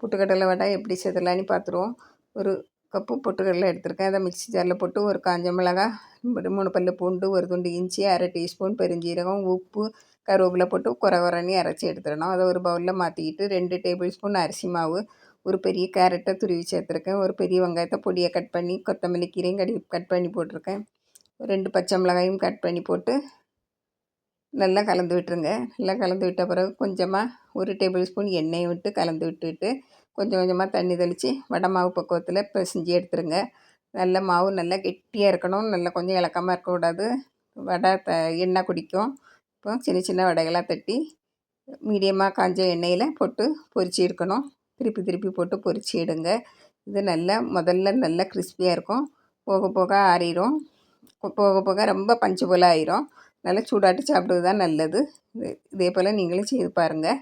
பொட்டுக்கடலை வடை எப்படி செய்யலான்னு பார்த்துருவோம். ஒரு கப்பு பொட்டுக்கடலை எடுத்திருக்கேன். அதை மிக்ஸி ஜாரில் போட்டு ஒரு காஞ்ச மிளகாய், 3 பல்லு பூண்டு, ஒரு துண்டு இஞ்சி, 1/2 டீஸ்பூன் பெருஞ்சீரகம், உப்பு, கருவேப்பிலை போட்டு குறகுறன்னு அரைச்சி எடுத்துடணும். அதை ஒரு பவுலில் மாற்றிக்கிட்டு 2 டேபிள் ஸ்பூன் அரிசி மாவு, ஒரு பெரிய கேரட்டை துருவி சேர்த்துருக்கேன், ஒரு பெரிய வெங்காயத்தை பொடியை கட் பண்ணி, கொத்தமல்லி கீரையும் கட் பண்ணி போட்டிருக்கேன், 2 பச்சை மிளகாயும் கட் பண்ணி போட்டு நல்லா கலந்து விட்டுருங்க. நல்லா கலந்து விட்ட பிறகு கொஞ்சமாக 1 டேபிள் ஸ்பூன் எண்ணெயை விட்டு கலந்து விட்டுட்டு கொஞ்சம் கொஞ்சமாக தண்ணி தெளித்து வடை மாவு பக்குவத்தில் பிசைஞ்சு எடுத்துருங்க. நல்ல மாவு நல்லா கெட்டியாக இருக்கணும், நல்லா கொஞ்சம் இலக்கமாக இருக்கக்கூடாது. வடை எண்ணெய் குடிக்கும். இப்போ சின்ன சின்ன வடைகளாக தட்டி மீடியமாக காஞ்ச எண்ணெயில் போட்டு பொரிச்சு எடுக்கணும். திருப்பி திருப்பி போட்டு பொரிச்சு எடுங்க. இது முதல்ல நல்லா கிறிஸ்பியாக இருக்கும். போக போக ஆறிடும். போக போக ரொம்ப பஞ்சு போல் ஆயிரும். நல்லா சூடாட்டி சாப்பிடுவது தான் நல்லது. இதே போல் நீங்களும் செய்து பாருங்கள்.